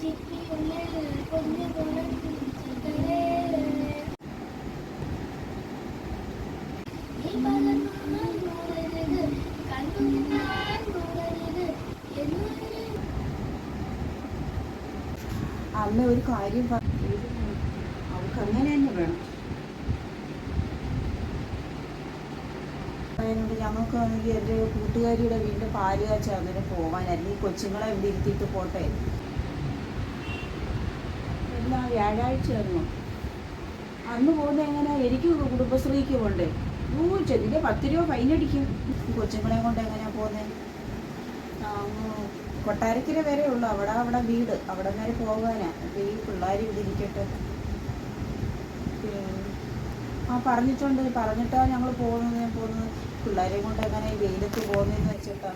അമ്മ ഒരു കാര്യം അവൾക്ക് അങ്ങനെ തന്നെ വേണം. ഞങ്ങൾക്കാണെങ്കിൽ എൻ്റെ കൂട്ടുകാരിയുടെ വീടിൻ്റെ പാല് കാച്ചാൽ അന്നേരം പോകാൻ, അല്ലെങ്കിൽ കൊച്ചുങ്ങളെ ഇവിടെ ഇരുത്തിയിട്ട് പോട്ടെ. എല്ലാ വ്യാഴാഴ്ചയായിരുന്നു അന്ന് പോകുന്നത്. എങ്ങനെ എനിക്ക് കുടുംബശ്രീക്ക് പോകണ്ടേ? ചെറിയ 10 രൂപ ഫൈനടിക്കും. കൊച്ചുങ്ങളെ കൊണ്ട് എങ്ങനെയാണ് പോകുന്നത്? കൊട്ടാരക്കര വരെ ഉള്ളു, അവിടെ വീട്, അവിടെ വരെ പോകാനാ. അപ്പം ഈ പിള്ളേർ ഇവിടെ ഇരിക്കട്ടെ. പറഞ്ഞിട്ടാണ് ഞങ്ങൾ പോകുന്നത്. പിള്ളേരെ കൊണ്ട് എങ്ങനെ ഈ വെയിലത്ത് പോകുന്നതെന്ന് വെച്ചിട്ടാ.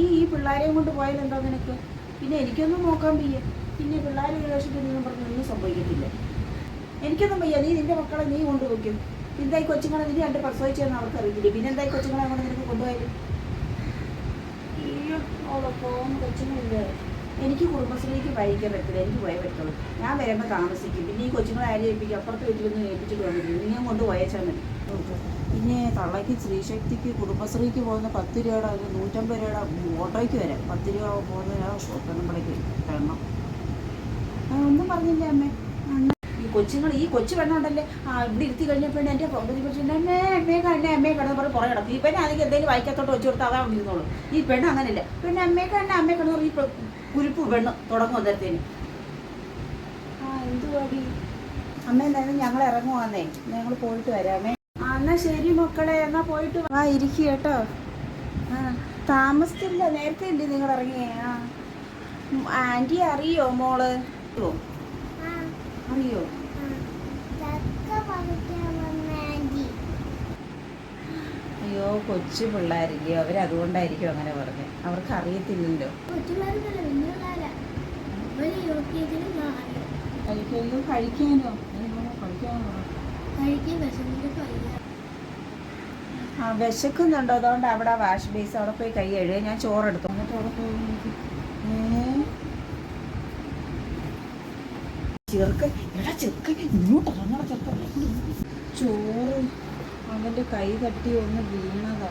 ഈ പിള്ളേരെയും കൊണ്ട് പോയാൽ എന്താ നിനക്ക്? പിന്നെ എനിക്കൊന്നും നോക്കാൻ വയ്യ. പിന്നെ പിള്ളേരെ വിദേശത്തൊന്നും പറഞ്ഞൊന്നും സംഭവിക്കത്തില്ല. എനിക്കൊന്നും വയ്യ. നീ നിന്റെ മക്കളെ നീ കൊണ്ടുപോയിക്കും. എന്തായി കൊച്ചുങ്ങളെ നിന്നെ കണ്ട് പ്രസവിച്ചതെന്ന് അവർക്ക് അറിയില്ല. പിന്നെ എന്തായി കൊച്ചുങ്ങളെ കൊണ്ട് നിനക്ക് കൊണ്ടുപോയാലും? അവളൊപ്പം കൊച്ചുങ്ങളില്ല. എനിക്ക് കുടുംബശ്രീക്ക് വഴിക്കാൻ പറ്റില്ല. എനിക്ക് പോയേ പറ്റുള്ളൂ. ഞാൻ വരുമ്പോൾ താമസിക്കും. പിന്നെ ഈ കൊച്ചുങ്ങളെ ആരും ഏൽപ്പിക്കും. അപ്പുറത്ത് വീട്ടിലൊന്നും ഏൽപ്പിച്ചിട്ട് വന്നിട്ടില്ല. നീ ഞാൻ കൊണ്ട് പോയച്ചാൽ മതി. പിന്നെ തള്ളയ്ക്ക് സ്ത്രീശക്തിക്ക് കുടുംബശ്രീക്ക് പോകുന്ന 10 രൂപയുടെ 150 രൂപയുടെ ഓട്ടോയ്ക്ക് വരാം. 10 രൂപ പോകുന്നതിനാ എണ്ണം. ഒന്നും പറഞ്ഞില്ലേ അമ്മേ? ഈ കൊച്ചു പെണ്ണുണ്ടല്ലേ ഇവിടെ ഇരുത്തി കഴിഞ്ഞപ്പോൾ എൻ്റെ അമ്മയെ കിടന്ന് പറഞ്ഞ് പുറകെ കിടക്കും. ഈ പെണ്ണെ അതിന് എന്തെങ്കിലും വായിക്കത്തോട്ട് വെച്ച് കൊടുത്താൽ അതാ ഇരുന്നോളൂ. ഈ പെണ്ണ് അങ്ങനെയല്ല. പിന്നെ അമ്മയെ കിടന്ന് ഈ കുരുപ്പ് പെണ്ണ് തുടങ്ങും അന്നേരത്തേന്. എന്തുവാടി അമ്മ? എന്തായാലും ഞങ്ങൾ ഇറങ്ങുവാന്നേ. ഞങ്ങൾ പോയിട്ട് വരാമേ. എന്നാ ശരി മക്കളെ, എന്നാ പോയിട്ട് ഇരിക്കുക കേട്ടോ. താമസിച്ചില്ല, നേരത്തെ ഇല്ലേ നിങ്ങൾ ഇറങ്ങിയേ? ആൻറ്റി അറിയോ മോള്? അറിയോ? അയ്യോ കൊച്ചു പിള്ളേരില്ലേ, അവരതുകൊണ്ടായിരിക്കും അങ്ങനെ പറഞ്ഞത്. അവർക്ക് അറിയത്തില്ലല്ലോ. കഴിക്കാനോ? വിശക്കുന്നുണ്ടോ? അതുകൊണ്ട് അവിടെ വാഷ് ബേസ് അവിടെ പോയി കൈ കഴുകുക. ഞാൻ ചോറെടുത്തു. എന്നിട്ട് അവിടെ പോയി ചെറുക്കൻ ഇങ്ങോട്ട് ഇറങ്ങണ ചെറുക്കൻ. ചോറ് അവൻ്റെ കൈ തട്ടി ഒന്ന് വീണതാ.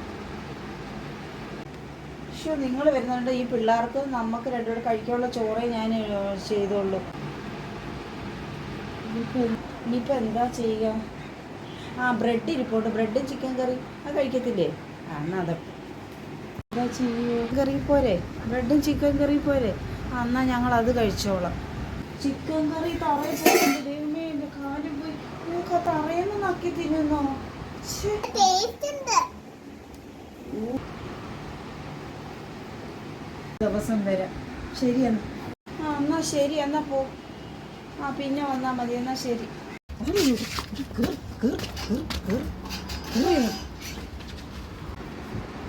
പക്ഷെ നിങ്ങൾ വരുന്നുണ്ട്. ഈ പിള്ളേർക്ക് നമുക്ക് രണ്ടുപേരും കഴിക്കാനുള്ള ചോറേ ഞാൻ ചെയ്തോളൂ. ഇനിയിപ്പോൾ എന്താ ചെയ്യുക? ബ്രെഡ് ഇരിപ്പോട്ട്. ബ്രെഡും ചിക്കൻ കറി അത് കഴിക്കത്തില്ലേ? എന്നാൽ അതൊക്കെ എന്താ ചെയ്യുമോ? കറി പോരെ? ബ്രെഡും ചിക്കൻ കറി പോരെ? എന്നാൽ ഞങ്ങൾ അത് കഴിച്ചോളാം. ചിക്കൻ കറി ദൈവമേ, എൻ്റെ കാര്യം പോയി. തറയെന്ന് നക്കി തിന്നുന്നോ? ദിവസം വരാം. ശരി എന്നാ ശരി, എന്നാ പോ. പിന്നെ വന്നാൽ മതി. എന്നാ ശരി.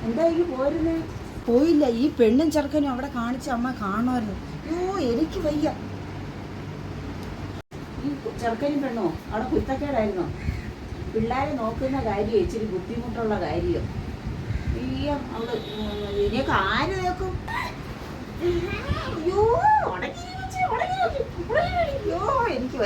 എന്താ ഈ പോരുന്നേ? പോയില്ല. ഈ പെണ്ണും ചെറുക്കനും അവിടെ കാണിച്ച അമ്മ കാണുമായിരുന്നു. എനിക്ക് വയ്യ. ഈ ചെറുക്കനും പെണ്ണോ അവിടെ കുത്തക്കേടായിരുന്നോ? പിള്ളേരെ നോക്കുന്ന കാര്യം ഇച്ചിരി ബുദ്ധിമുട്ടുള്ള കാര്യം. അവള് ഇതിനൊക്കെ ആര് നോക്കും? അയ്യോ എനിക്ക്